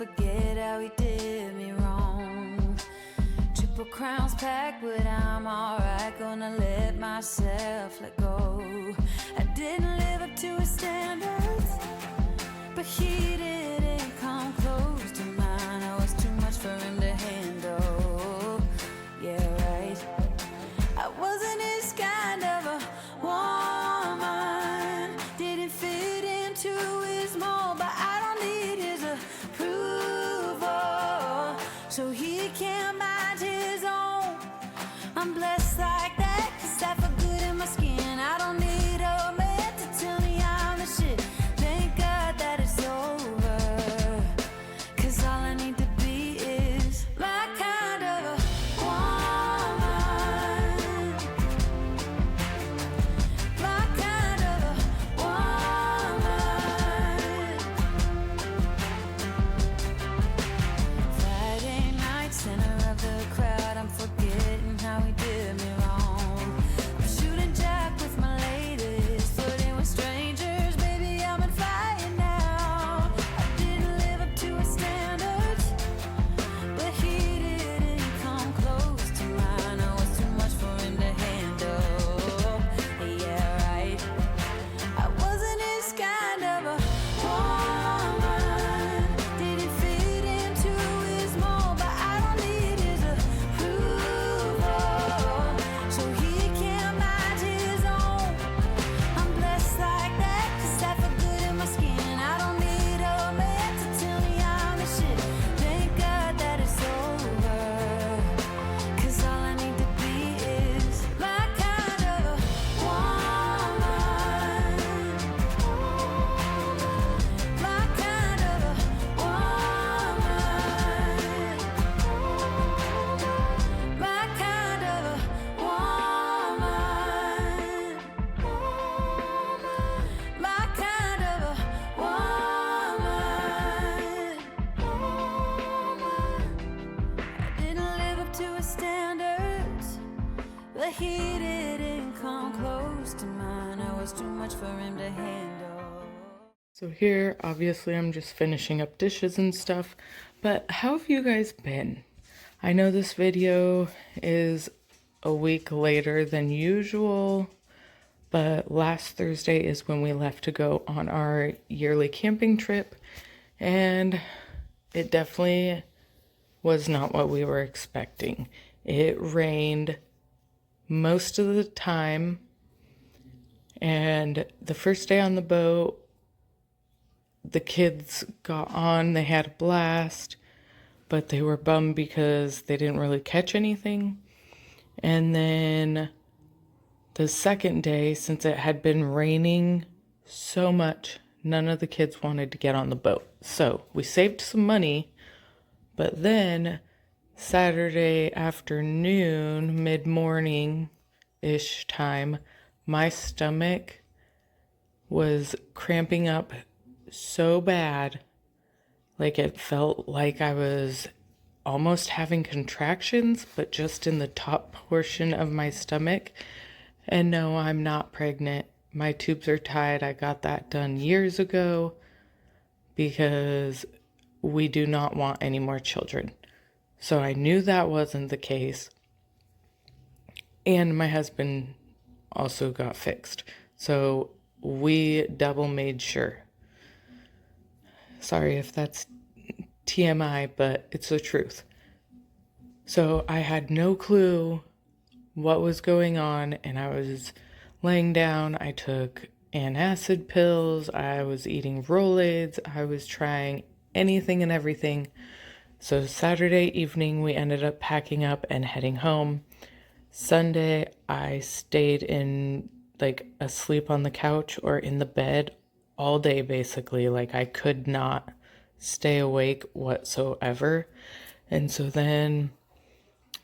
forget how he did me wrong. Triple crowns packed, but I'm alright. Gonna let myself let go. I didn't live up to his standards, but he didn't come close to mine. I was too much for him to handle. Yeah, right. I wasn't his kind of a woman. Didn't fit into his mold, but I don't need his approval, so he can't mind his own. I'm blessed like that, 'cause I feel good in my skin. I don't need a man to tell me I'm the shit. Thank God that it's over, 'cause all I need to be is my kind of a woman. My kind of a woman. Friday night, center of the crowd, I'm forgetting how he did me wrong. I'm shooting jack with my ladies, flirting with strangers, baby, I'm on fire now. I didn't live up to his standards, but he didn't come close to mine. I was too much for him to handle. Yeah, right. I wasn't his kind of a woman. Didn't fit into his mold, but I don't need his approval, so he can't mind his own. I'm blessed like that, 'cause I feel good in my skin. I don't need a man to tell me I'm the shit. Thank God that it's over, 'cause all I need to be is my kind of a woman. My kind of a woman. My kind of a woman. My kind of a woman. I didn't live up to his standards, but he didn't come close to mine. I was too much for him to handle. So here, obviously, I'm just finishing up dishes and stuff, but how have you guys been? I know this video is a week later than usual, but last Thursday is when we left to go on our yearly camping trip, and it definitely was not what we were expecting. It rained most of the time, and the first day on the boat, the kids got on, they had a blast, but they were bummed because they didn't really catch anything. And then the second day, since it had been raining so much, none of the kids wanted to get on the boat. So we saved some money, but then Saturday afternoon, mid-morning-ish time, my stomach was cramping up so bad, like it felt like I was almost having contractions, but just in the top portion of my stomach. And no, I'm not pregnant. My tubes are tied. I got that done years ago because we do not want any more children. So I knew that wasn't the case. And my husband also got fixed. So we double made sure. Sorry if that's TMI, but it's the truth. So I had no clue what was going on, and I was laying down. I took antacid pills. I was eating Rolaids. I was trying anything and everything. So Saturday evening, we ended up packing up and heading home. Sunday, I stayed in, asleep on the couch or in the bed all day, basically. Like, I could not stay awake whatsoever. And so then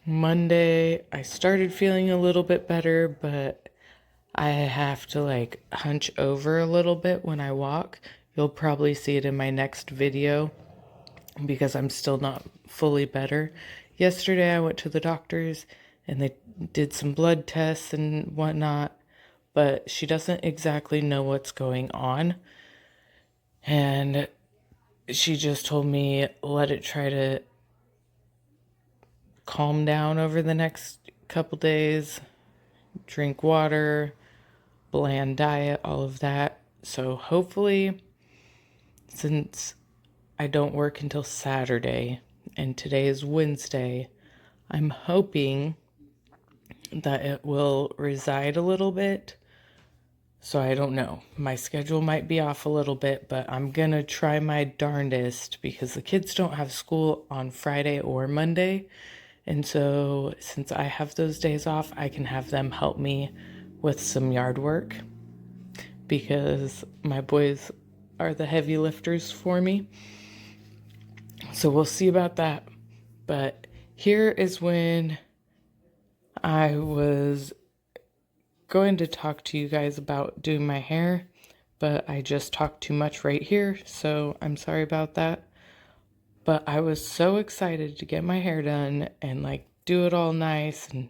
Monday, I started feeling a little bit better, but I have to hunch over a little bit when I walk. You'll probably see it in my next video because I'm still not fully better. Yesterday, I went to the doctor's and they did some blood tests and whatnot, but she doesn't exactly know what's going on. And she just told me let it try to calm down over the next couple days, drink water, bland diet, all of that. So hopefully, since I don't work until Saturday and today is Wednesday, I'm hoping that it will reside a little bit. So I don't know. My schedule might be off a little bit, but I'm gonna try my darndest because the kids don't have school on Friday or Monday. And so since I have those days off, I can have them help me with some yard work because my boys are the heavy lifters for me. So we'll see about that. But here is when I was going to talk to you guys about doing my hair, but I just talked too much right here, so I'm sorry about that. But I was so excited to get my hair done and like do it all nice and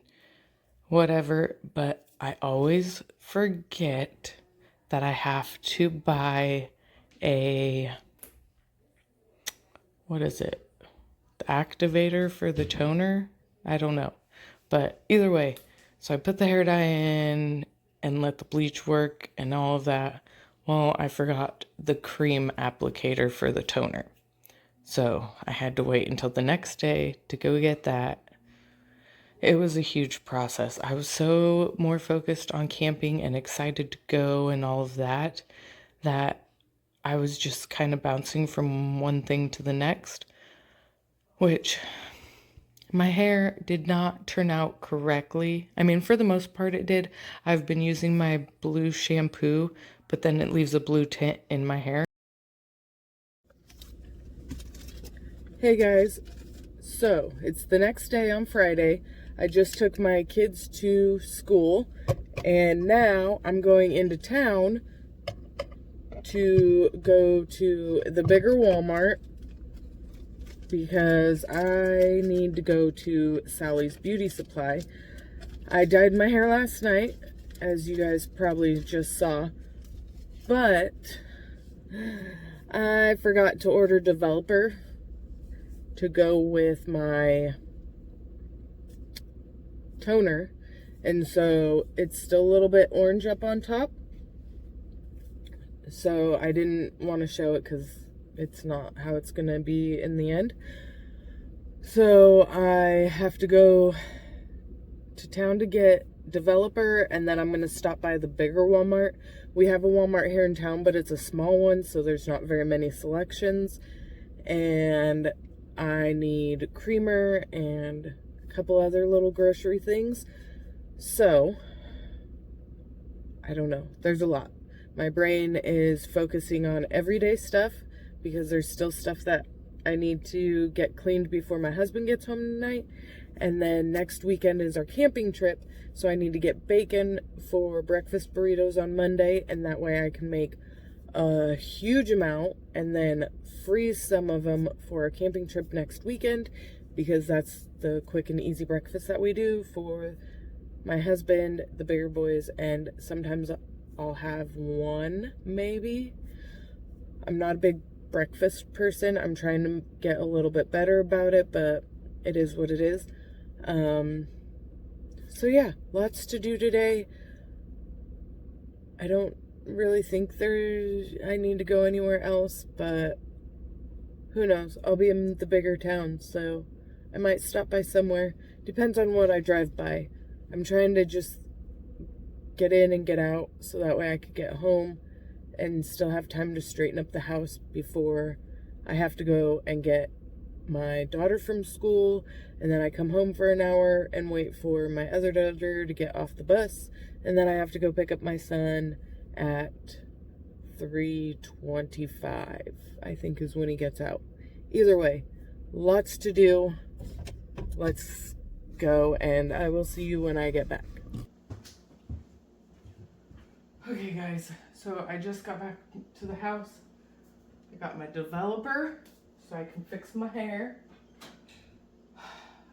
whatever, but I always forget that I have to buy a, what is it? The activator for the toner? I don't know. But either way, so I put the hair dye in and let the bleach work and all of that. Well, I forgot the cream applicator for the toner. So I had to wait until the next day to go get that. It was a huge process. I was so more focused on camping and excited to go and all of that, that I was just kind of bouncing from one thing to the next, which my hair did not turn out correctly. I mean, for the most part it did. I've been using my blue shampoo, but then it leaves a blue tint in my hair. Hey guys, so it's the next day on Friday. I just took my kids to school and now I'm going into town to go to the bigger Walmart because I need to go to Sally's Beauty Supply. I dyed my hair last night, as you guys probably just saw, but I forgot to order developer to go with my toner, and so it's still a little bit orange up on top, so I didn't want to show it because it's not how it's gonna be in the end. So I have to go to town to get developer, and then I'm gonna stop by the bigger Walmart. We have a Walmart here in town, but it's a small one, so there's not very many selections, and I need creamer and a couple other little grocery things. So I don't know, there's a lot. My brain is focusing on everyday stuff because there's still stuff that I need to get cleaned before my husband gets home tonight. And then next weekend is our camping trip, so I need to get bacon for breakfast burritos on Monday, and that way I can make a huge amount and then freeze some of them for a camping trip next weekend, because that's the quick and easy breakfast that we do for my husband, the bigger boys, and sometimes I'll have one, maybe. I'm not a big breakfast person. I'm trying to get a little bit better about it, but it is what it is. So yeah, lots to do today. I don't really think I need to go anywhere else, but who knows? I'll be in the bigger town, so I might stop by somewhere. Depends on what I drive by. I'm trying to just get in and get out so that way I could get home and still have time to straighten up the house before I have to go and get my daughter from school, and then I come home for an hour and wait for my other daughter to get off the bus, and then I have to go pick up my son at 3:25, I think is when he gets out. Either way, lots to do. Let's go, and I will see you when I get back. Okay guys, so I just got back to the house. I got my developer so I can fix my hair.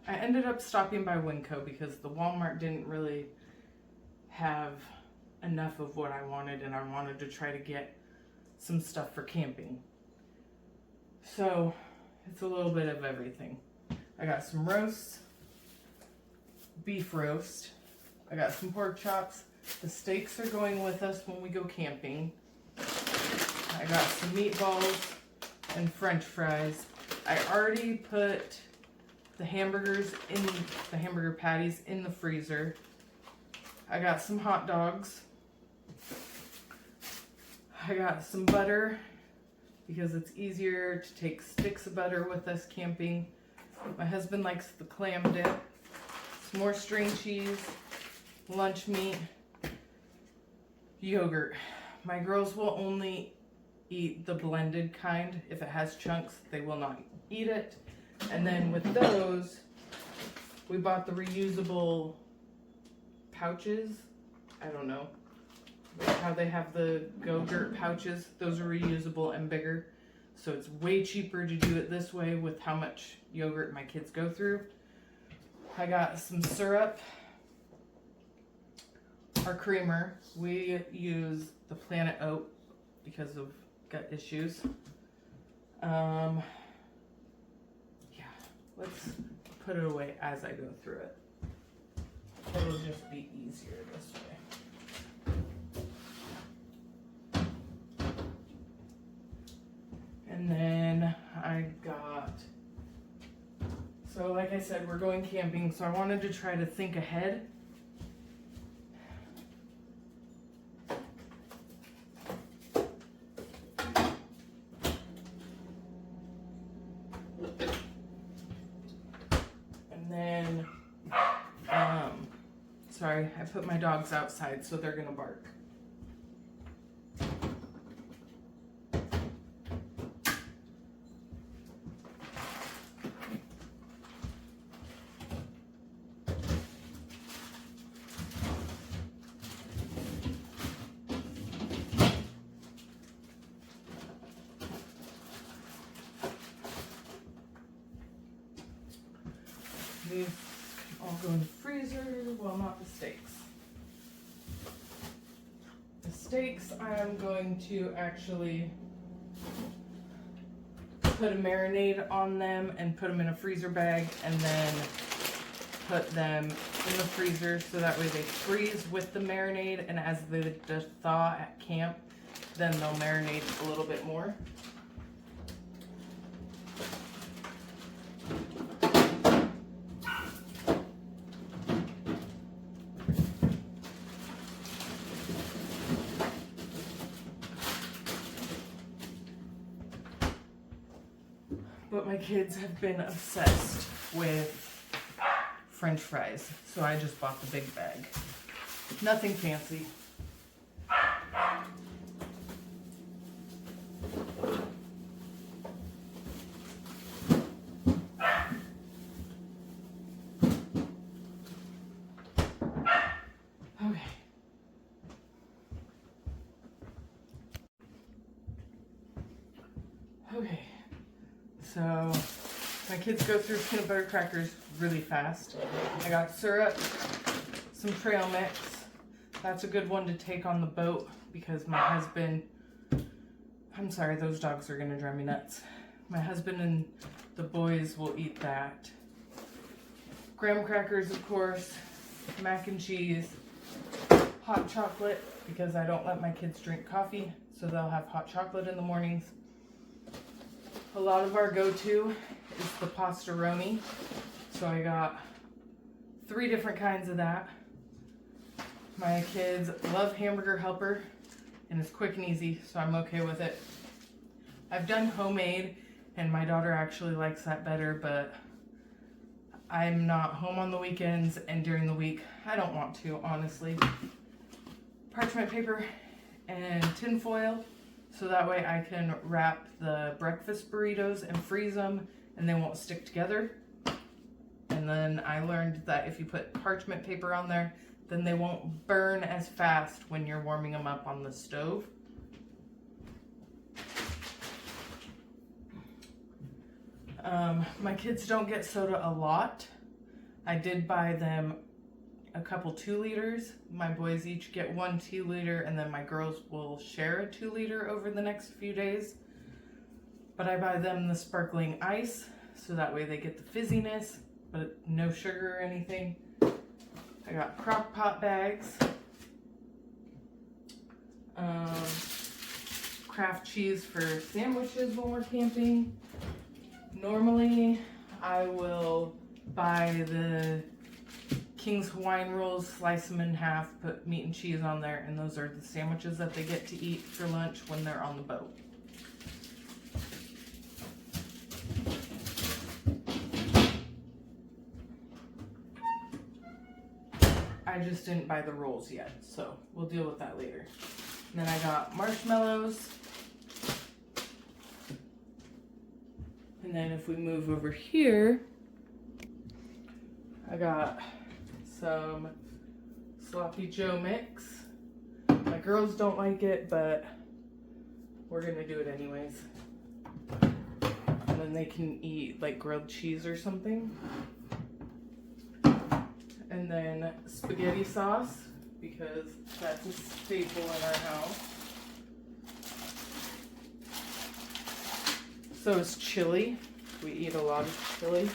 I ended up stopping by Winco because the Walmart didn't really have enough of what I wanted, and I wanted to try to get some stuff for camping. So it's a little bit of everything. I got some roasts, beef roast. I got some pork chops. The steaks are going with us when we go camping. I got some meatballs and french fries. I already put the hamburger patties in the freezer. I got some hot dogs. I got some butter because it's easier to take sticks of butter with us camping. My husband likes the clam dip. Some more string cheese, lunch meat, yogurt. My girls will only eat the blended kind. If it has chunks, they will not eat it. And then with those, we bought the reusable pouches. I don't know how they have the Go-Gurt pouches. Those are reusable and bigger. So it's way cheaper to do it this way with how much yogurt my kids go through. I got some syrup. Our creamer, we use the Planet Oat because of gut issues. Yeah, let's put it away as I go through it. It'll just be easier this way. And then I got, so like I said, we're going camping, so I wanted to try to think ahead. And then, sorry, I put my dogs outside, so they're gonna bark. These all go in the freezer, well, not the steaks. The steaks I'm going to actually put a marinade on them and put them in a freezer bag and then put them in the freezer so that way they freeze with the marinade, and as they thaw at camp, then they'll marinate a little bit more. But my kids have been obsessed with French fries, so I just bought the big bag. Nothing fancy. Okay. Okay. So my kids go through peanut butter crackers really fast. I got syrup, some trail mix. That's a good one to take on the boat because my husband, I'm sorry, those dogs are gonna drive me nuts. My husband and the boys will eat that. Graham crackers, of course, mac and cheese, hot chocolate because I don't let my kids drink coffee, so they'll have hot chocolate in the mornings. A lot of our go-to is the pastaroni, so I got 3 different kinds of that. My kids love Hamburger Helper, and it's quick and easy, so I'm okay with it. I've done homemade, and my daughter actually likes that better, but I'm not home on the weekends, and during the week, I don't want to, honestly. Parchment paper and tin foil, so that way I can wrap the breakfast burritos and freeze them, and they won't stick together. And then I learned that if you put parchment paper on there, then they won't burn as fast when you're warming them up on the stove. My kids don't get soda a lot. I did buy them a couple 2 liters. My boys each get 1 2 liter, and then my girls will share a 2 liter over the next few days. But I buy them the sparkling ice, so that way they get the fizziness, but no sugar or anything. I got crock pot bags. Craft cheese for sandwiches when we're camping. Normally, I will buy the King's Hawaiian rolls, slice them in half, put meat and cheese on there, and those are the sandwiches that they get to eat for lunch when they're on the boat. I just didn't buy the rolls yet, so we'll deal with that later. And then I got marshmallows. And then if we move over here, I got some Sloppy Joe mix. My girls don't like it, but we're gonna do it anyways. And then they can eat like grilled cheese or something. And then spaghetti sauce, because that's a staple in our house. So is chili. We eat a lot of chili.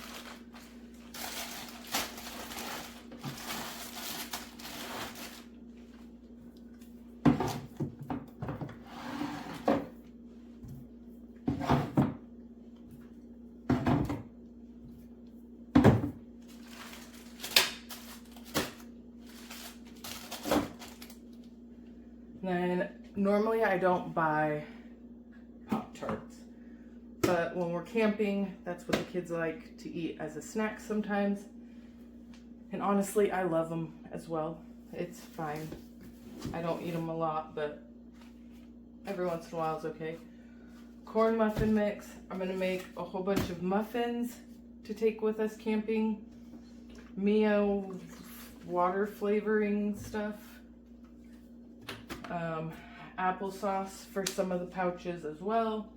Then normally I don't buy Pop-Tarts, but when we're camping, that's what the kids like to eat as a snack sometimes. And honestly, I love them as well. It's fine. I don't eat them a lot, but every once in a while is okay. Corn muffin mix. I'm gonna make a whole bunch of muffins to take with us camping. Mio water flavoring stuff. Applesauce for some of the pouches as well.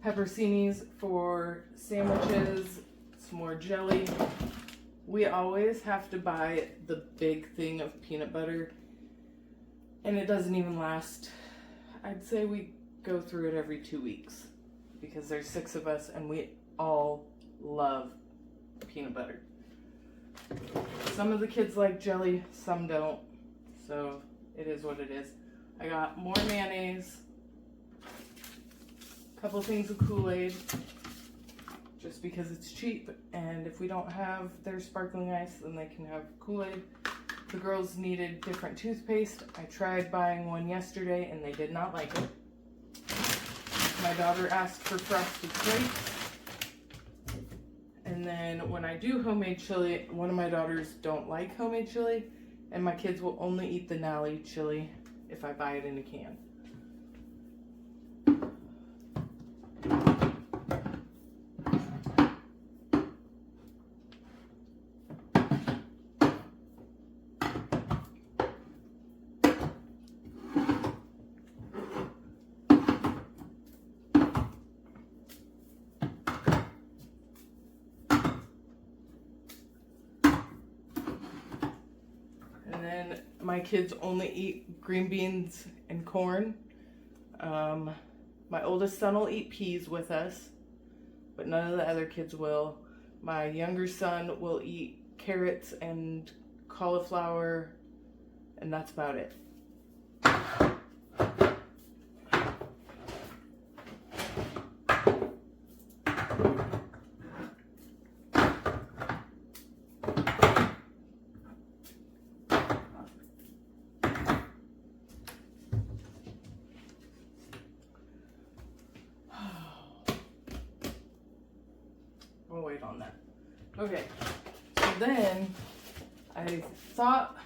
Pepperoncinis for sandwiches. Some more jelly. We always have to buy the big thing of peanut butter, and it doesn't even last. I'd say we go through it every 2 weeks because there's 6 of us and we all love peanut butter. Some of the kids like jelly, some don't. So it is what it is. I got more mayonnaise, a couple things of Kool-Aid, just because it's cheap. And if we don't have their sparkling ice, then they can have Kool-Aid. The girls needed different toothpaste. I tried buying one yesterday and they did not like it. My daughter asked for frosted flakes. And then when I do homemade chili, one of my daughters don't like homemade chili, and my kids will only eat the Nally chili if I buy it in a can. And then my kids only eat green beans and corn. My oldest son will eat peas with us, but none of the other kids will. My younger son will eat carrots and cauliflower, and that's about it. We'll wait on that. Okay, so then I thought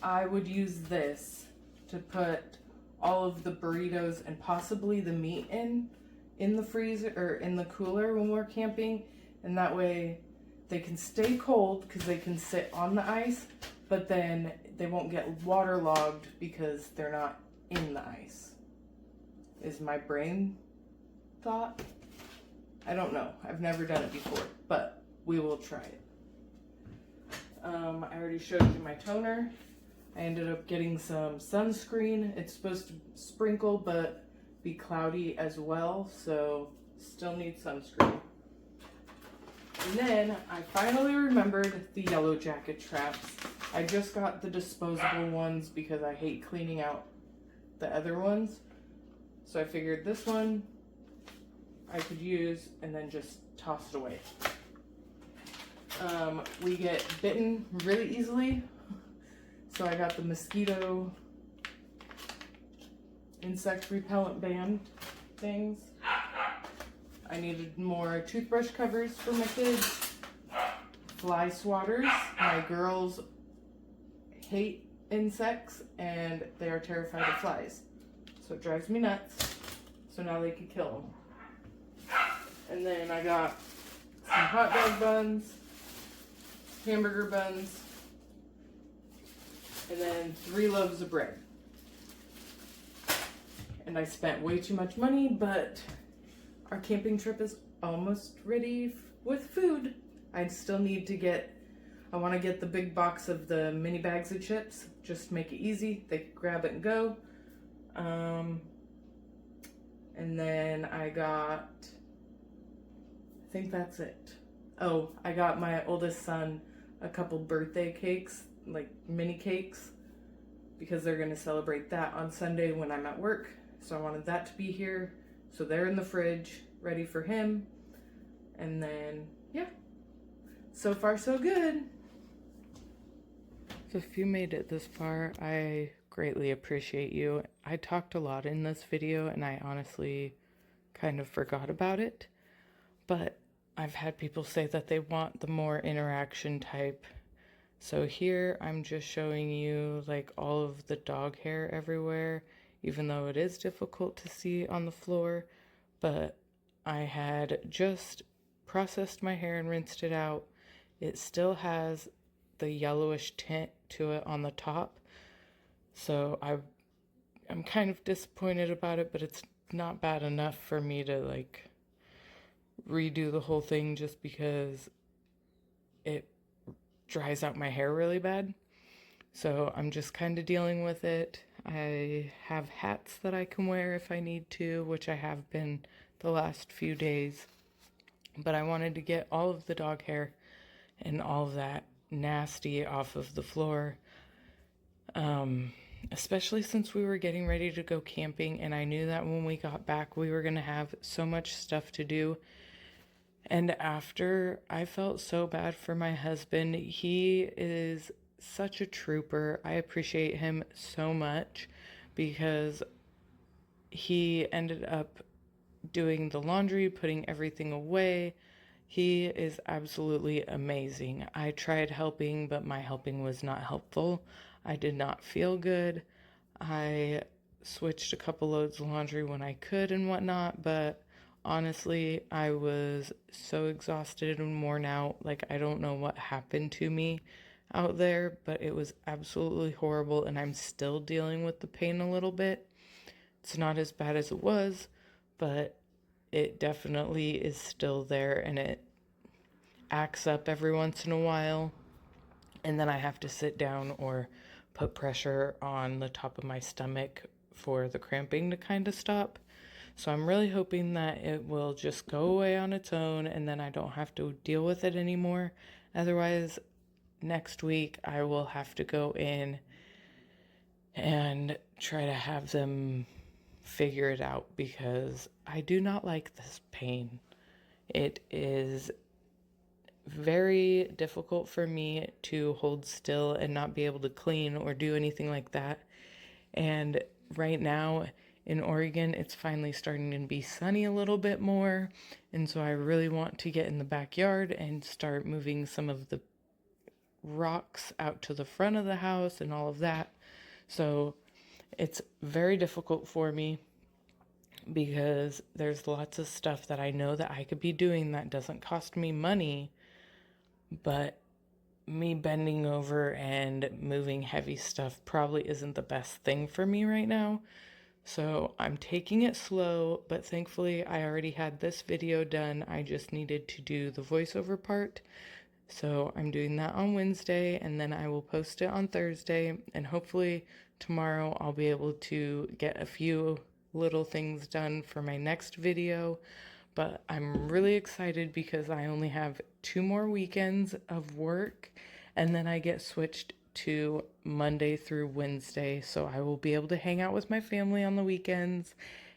I would use this to put all of the burritos and possibly the meat in the freezer or in the cooler when we're camping, and that way they can stay cold because they can sit on the ice, but then they won't get waterlogged because they're not in the ice. Is my brain thought? I don't know. I've never done it before, but we will try it. I already showed you my toner. I ended up getting some sunscreen. It's supposed to sprinkle but be cloudy as well, so still need sunscreen. And then I finally remembered the yellow jacket traps. I just got the disposable ones because I hate cleaning out the other ones. So I figured this one I could use and then just toss it away. We get bitten really easily, so I got the mosquito insect repellent band things. I needed more toothbrush covers for my kids, fly swatters. My girls hate insects and they are terrified of flies, so it drives me nuts. So now they can kill them. And then I got some hot dog buns, hamburger buns, and then 3 loaves of bread. And I spent way too much money, but our camping trip is almost ready with food. I still need to I want to get the big box of the mini bags of chips, just to make it easy. They can grab it and go. And then I think that's it. Oh, I got my oldest son a couple birthday cakes, like mini cakes, because they're going to celebrate that on Sunday when I'm at work. So I wanted that to be here. So they're in the fridge, ready for him. And then, yeah, so far so good. So if you made it this far, I greatly appreciate you. I talked a lot in this video and I honestly kind of forgot about it. But I've had people say that they want the more interaction type. So here I'm just showing you like all of the dog hair everywhere, even though it is difficult to see on the floor. But I had just processed my hair and rinsed it out. It still has the yellowish tint to it on the top. So I'm kind of disappointed about it, but it's not bad enough for me to like redo the whole thing just because it dries out my hair really bad. So I'm just kind of dealing with it. I have hats that I can wear if I need to, which I have been the last few days. But I wanted to get all of the dog hair and all of that nasty off of the floor. Especially since we were getting ready to go camping and I knew that when we got back we were going to have so much stuff to do. And after, I felt so bad for my husband. He is such a trooper. I appreciate him so much because he ended up doing the laundry, putting everything away. He is absolutely amazing. I tried helping, but my helping was not helpful. I did not feel good. I switched a couple loads of laundry when I could and whatnot, but honestly, I was so exhausted and worn out. Like, I don't know what happened to me out there, but it was absolutely horrible, and I'm still dealing with the pain a little bit. It's not as bad as it was, but it definitely is still there, and it acts up every once in a while, and then I have to sit down or put pressure on the top of my stomach for the cramping to kind of stop. So I'm really hoping that it will just go away on its own and then I don't have to deal with it anymore. Otherwise, next week I will have to go in and try to have them figure it out because I do not like this pain. It is very difficult for me to hold still and not be able to clean or do anything like that. And right now in Oregon, it's finally starting to be sunny a little bit more. And so I really want to get in the backyard and start moving some of the rocks out to the front of the house and all of that. So it's very difficult for me because there's lots of stuff that I know that I could be doing that doesn't cost me money, but me bending over and moving heavy stuff probably isn't the best thing for me right now. So I'm taking it slow, but thankfully I already had this video done. I just needed to do the voiceover part. So I'm doing that on Wednesday, and then I will post it on Thursday, and hopefully tomorrow I'll be able to get a few little things done for my next video. But I'm really excited because I only have 2 more weekends of work, and then I get switched to Monday through Wednesday. So I will be able to hang out with my family on the weekends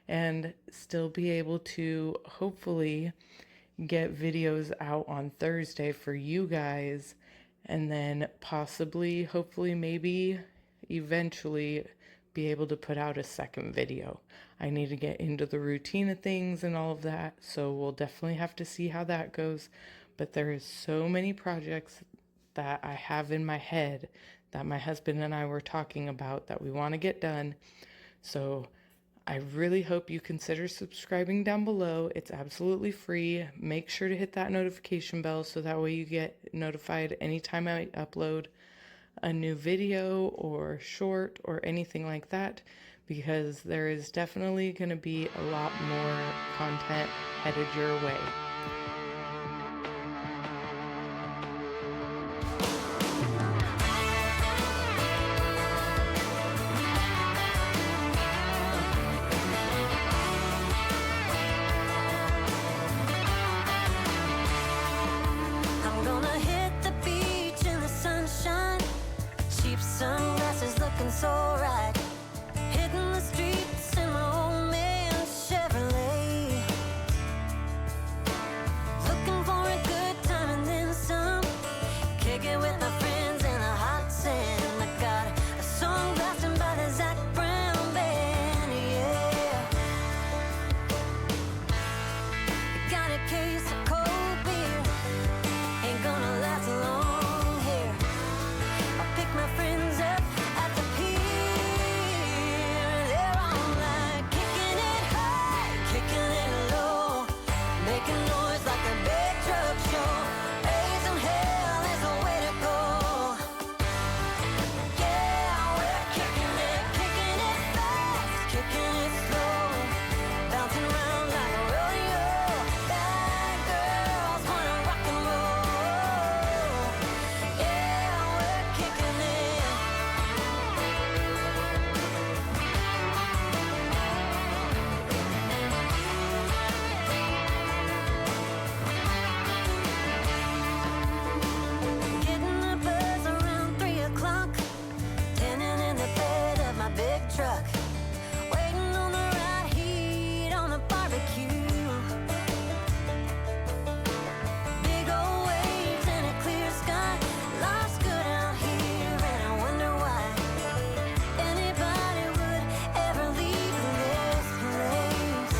and still be able to hopefully get videos out on Thursday for you guys, and then possibly, hopefully, maybe eventually be able to put out a second video. I need to get into the routine of things and all of that, so we'll definitely have to see how that goes. But there is so many projects that I have in my head that my husband and I were talking about that we want to get done. So I really hope you consider subscribing down below. It's absolutely free. Make sure to hit that notification bell so that way you get notified anytime I upload a new video or short or anything like that, because there is definitely going to be a lot more content headed your way. I'm gonna hit the beach in the sunshine. Cheap sunglasses looking so right. Hitting the streets in my old man Chevrolet. Looking for a good time and then some. Kick it with my friends in the hot sand. I got a song blasting by the Zac Brown band, yeah. Got a case of cold beer. Ain't gonna last long here. I'll pick my friends up at the pier. They're all like kicking it high, kicking it low, making noise like a big truck show. Raising hell is the way to go. Yeah, we're kicking it fast, kicking it slow, bouncing around like a rodeo. Bad girls wanna rock and roll. Yeah, we're kicking it. Getting the buzz around 3 o'clock, tanning in the bed of my big truck, waiting on the right heat on the barbecue. Big old waves and a clear sky, life's good out here, and I wonder why anybody would ever leave this place.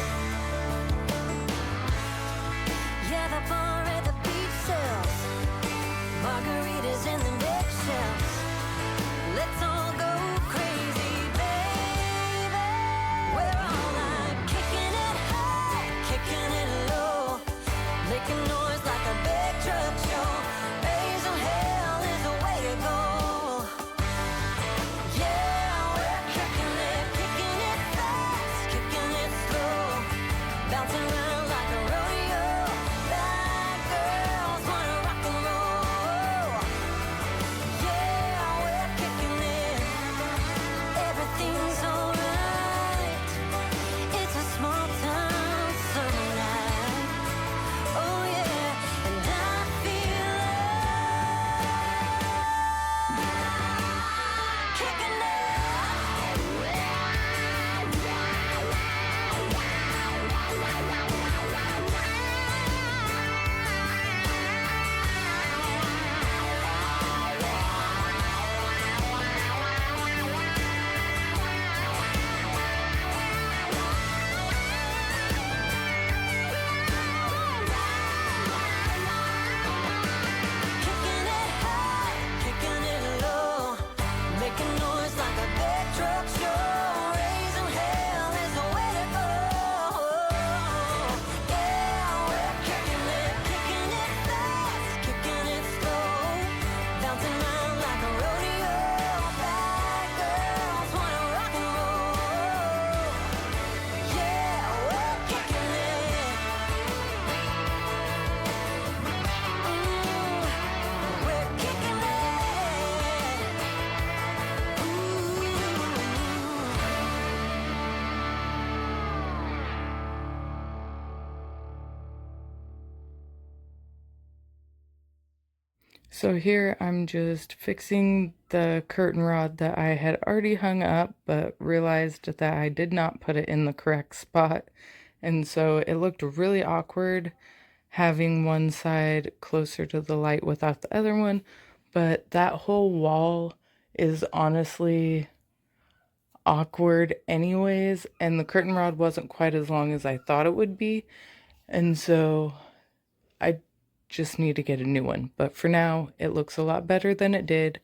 Yeah, the bar at the beach sells margaritas in the big shelves. Let's all go crazy, baby. We're all like kicking it high, kicking it low, making noise like a big truck show. Raising hell is the way to go. Yeah, we're kicking it fast, kicking it slow, bouncing around like a rodeo. Bad girls wanna rock and roll. Yeah, So here I'm just fixing the curtain rod that I had already hung up, but realized that I did not put it in the correct spot. And so it looked really awkward having one side closer to the light without the other one. But that whole wall is honestly awkward anyways, and the curtain rod wasn't quite as long as I thought it would be. And so I just need to get a new one. But for now, it looks a lot better than it did.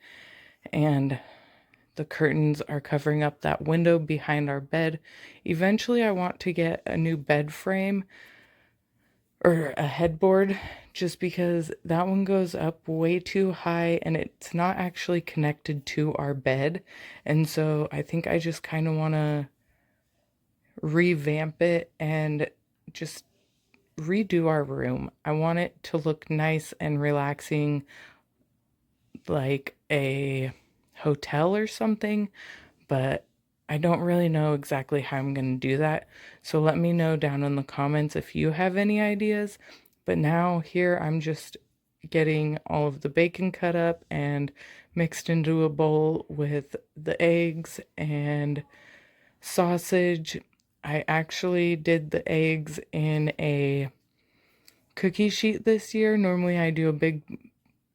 And the curtains are covering up that window behind our bed. Eventually, I want to get a new bed frame or a headboard just because that one goes up way too high and it's not actually connected to our bed. And so I think I just kind of want to revamp it and just redo our room. I want it to look nice and relaxing, like a hotel or something, but I don't really know exactly how I'm going to do that. So let me know down in the comments if you have any ideas. But now here I'm just getting all of the bacon cut up and mixed into a bowl with the eggs and sausage. I actually did the eggs in a cookie sheet this year. Normally I do a big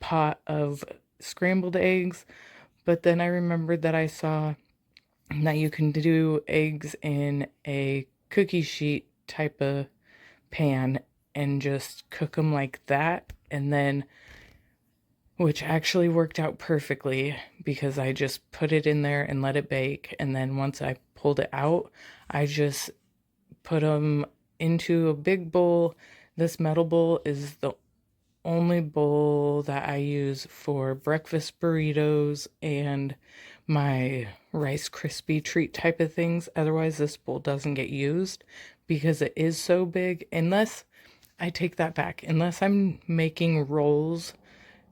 pot of scrambled eggs, but then I remembered that I saw that you can do eggs in a cookie sheet type of pan and just cook them like that, and then which actually worked out perfectly because I just put it in there and let it bake, and then once I pulled it out, I just put them into a big bowl. This metal bowl is the only bowl that I use for breakfast burritos and my Rice Krispie treat type of things. Otherwise, this bowl doesn't get used because it is so big. Unless I take that back, unless I'm making rolls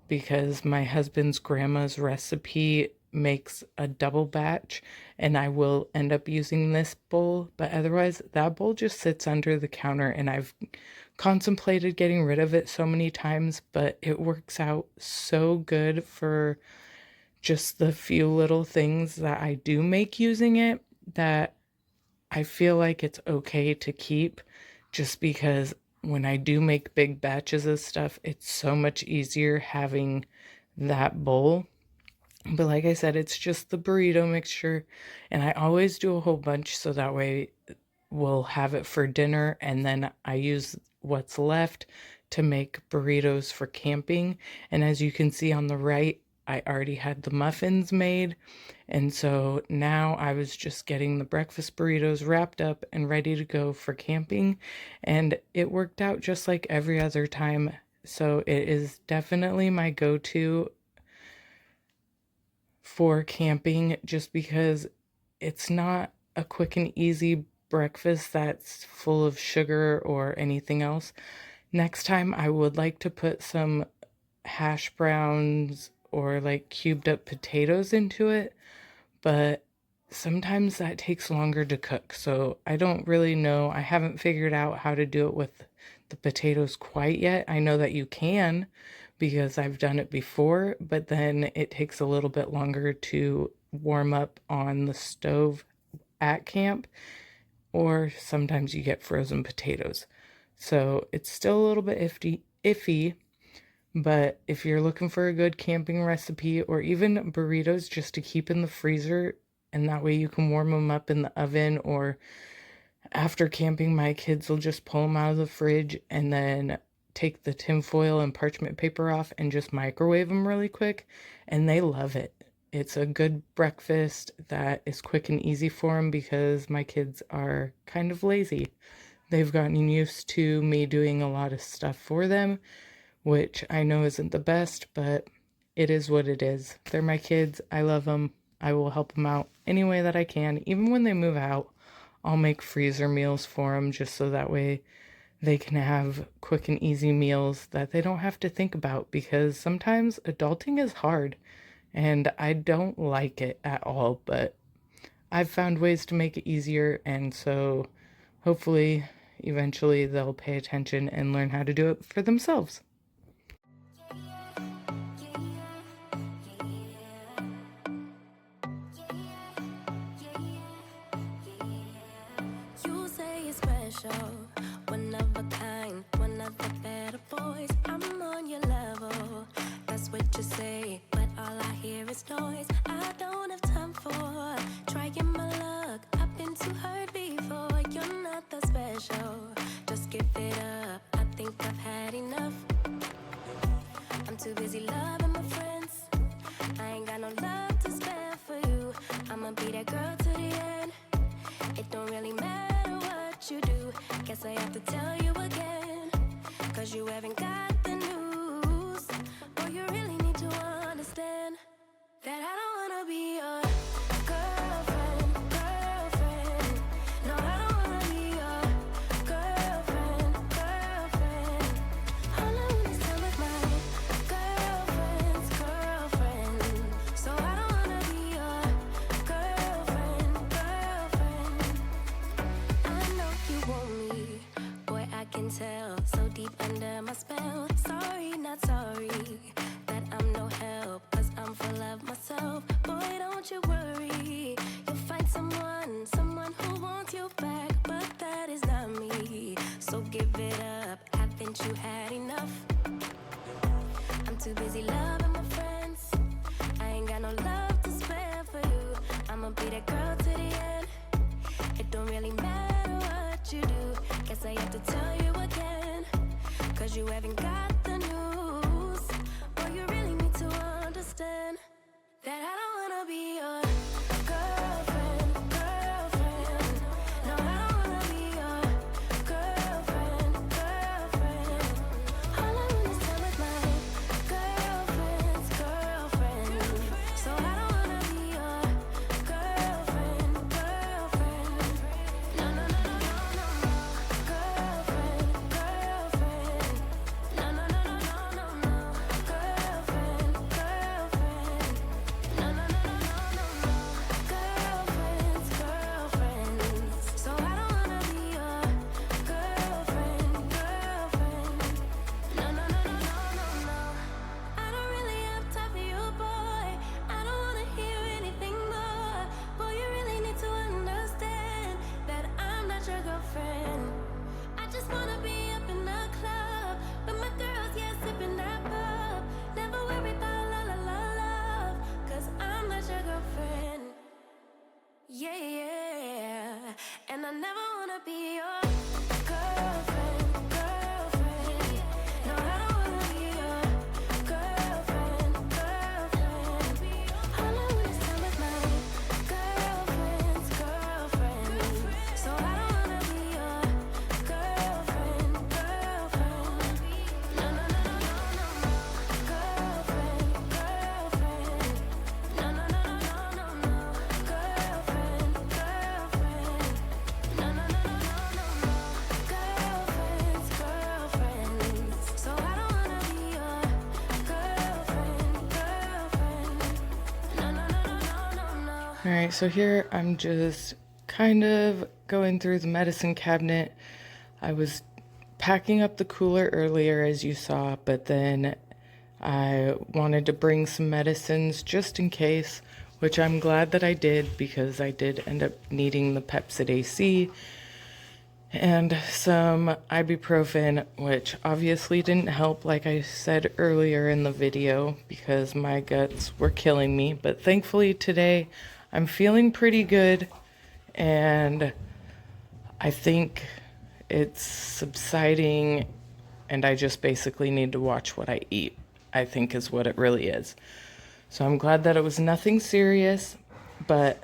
because my husband's grandma's recipe makes a double batch and I will end up using this bowl, but otherwise that bowl just sits under the counter and I've contemplated getting rid of it so many times, but it works out so good for just the few little things that I do make using it that I feel like it's okay to keep, just because when I do make big batches of stuff, it's so much easier having that bowl. But like I said, it's just the burrito mixture, and I always do a whole bunch so that way we'll have it for dinner, and then I use what's left to make burritos for camping. And as you can see on the right, I already had the muffins made. And so now I was just getting the breakfast burritos wrapped up and ready to go for camping. And it worked out just like every other time. So it is definitely my go-to for camping just because it's not a quick and easy breakfast that's full of sugar or anything else. Next time, I would like to put some hash browns or like cubed up potatoes into it, but sometimes that takes longer to cook. So I don't really know. I haven't figured out how to do it with the potatoes quite yet. I know that you can because I've done it before, but then it takes a little bit longer to warm up on the stove at camp, or sometimes you get frozen potatoes. So it's still a little bit iffy, but if you're looking for a good camping recipe or even burritos just to keep in the freezer, and that way you can warm them up in the oven, or after camping, my kids will just pull them out of the fridge and then take the tinfoil and parchment paper off and just microwave them really quick, and they love it. It's a good breakfast that is quick and easy for them because my kids are kind of lazy. They've gotten used to me doing a lot of stuff for them, which I know isn't the best, but it is what it is. They're my kids. I love them. I will help them out any way that I can. Even when they move out, I'll make freezer meals for them just so that way they can have quick and easy meals that they don't have to think about, because sometimes adulting is hard and I don't like it at all, but I've found ways to make it easier, and so hopefully eventually they'll pay attention and learn how to do it for themselves. special. One of a kind, one of the better boys. I'm on your level, that's what you say, but all I hear is noise. I don't have time for trying my luck. I've been too hurt before. You're not that special. Just give it up. I think I've had enough. I'm too busy loving my friends. I ain't got no love to spare for you. I'ma be that girl to the end. It don't really matter what you do. Guess I have to tell you again, 'cause you haven't got the news. Boy, you really need to understand that I don't wanna be your girlfriend, girlfriend. No, I don't wanna be your girlfriend, girlfriend. All I want is time with my girlfriend's girlfriend. So I don't wanna be your girlfriend, girlfriend. I know you want me, boy, I can tell. So deep under my spell. Sorry, not sorry that I'm no help, 'cause I'm full of myself. Boy, don't you worry, you'll find someone who wants you back, but that is not me. So give it up, haven't you had enough? I'm too busy loving my friends. I ain't got no love to spare for you. I'ma be that girl to the end. It don't really matter what you do. Guess I have to tell you again, 'cause you haven't got the news. Boy, you really need to understand that I don't wanna be your girlfriend, girlfriend. No, I don't wanna be your girlfriend, girlfriend. All I want is time with my girlfriend's girlfriend. So I don't wanna be your girlfriend, girlfriend. No, no, no, no, no, no, no. Girlfriend, girlfriend. No, no, no, no, no, no, no. Girlfriend, girlfriend. No, no, no, no, no, no, no. Girlfriend's girlfriend. So I don't wanna be your girlfriend, girlfriend. No, no, no, no, no, no, no. I don't really have time for you, boy. I don't wanna hear anything more. Boy, you really need to understand that I'm not your girlfriend. I just wanna be up in the club with my girls, yeah, sipping that pub. Never worry about la la la love, 'cause I'm not your girlfriend. Yeah, yeah. And I never wanna be your girlfriend, girlfriend. No, I don't wanna be your girlfriend, girlfriend. All I want is time with my girlfriend's girlfriend. So I don't wanna be your girlfriend, girlfriend. No, no, no, no, no, no, no. Girlfriend, girlfriend. No, no, no, no, no, no, no. Girlfriend, girlfriend. No, no, no, no, no, no, no. Girlfriend's girlfriend. So I don't wanna be your girlfriend, girlfriend. No, no, no, no, no, no, no. All right, so here I'm just kind of going through the medicine cabinet. I was packing up the cooler earlier, as you saw, but then I wanted to bring some medicines just in case, which I'm glad that I did, because I did end up needing the Pepsid AC and some ibuprofen, which obviously didn't help, like I said earlier in the video, because my guts were killing me. But thankfully today I'm feeling pretty good, and I think it's subsiding, and I just basically need to watch what I eat, I think is what it really is. So I'm glad that it was nothing serious, but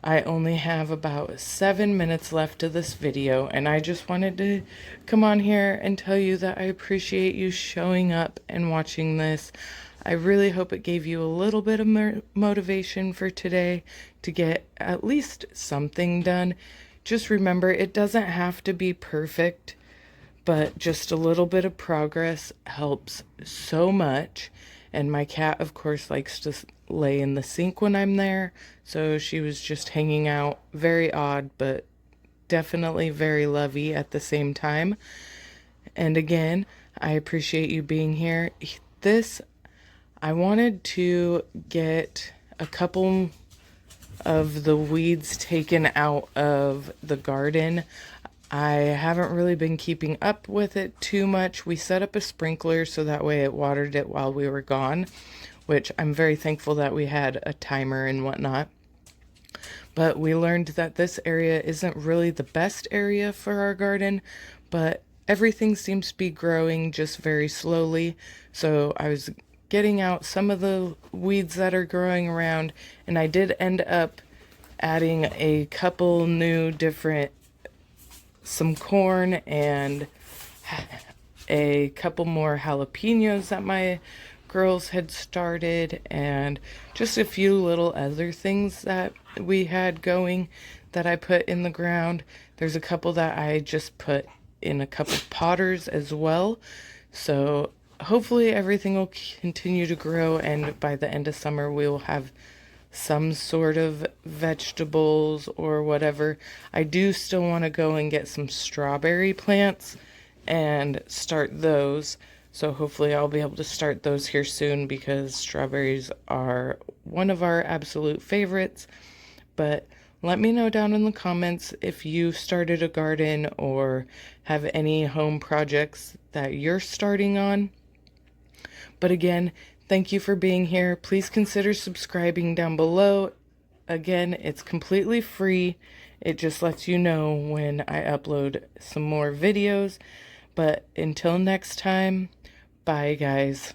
I only have about 7 minutes left of this video, and I just wanted to come on here and tell you that I appreciate you showing up and watching this. I really hope it gave you a little bit of motivation for today to get at least something done. Just remember, it doesn't have to be perfect, but just a little bit of progress helps so much. And my cat, of course, likes to lay in the sink when I'm there, so she was just hanging out. Very odd, but definitely very lovey at the same time. And again, I appreciate you being here. I wanted to get a couple of the weeds taken out of the garden. I haven't really been keeping up with it too much. We set up a sprinkler so that way it watered it while we were gone, which I'm very thankful that we had a timer and whatnot. But we learned that this area isn't really the best area for our garden, but everything seems to be growing just very slowly. So I was getting out some of the weeds that are growing around, and I did end up adding a couple new different, some corn and a couple more jalapenos that my girls had started, and just a few little other things that we had going that I put in the ground. There's a couple that I just put in a couple potters as well. So hopefully everything will continue to grow, and by the end of summer we will have some sort of vegetables or whatever. I do still want to go and get some strawberry plants and start those. So hopefully I'll be able to start those here soon because strawberries are one of our absolute favorites. But let me know down in the comments if you started a garden or have any home projects that you're starting on. But again, thank you for being here. Please consider subscribing down below. Again, it's completely free. It just lets you know when I upload some more videos. But until next time, bye guys.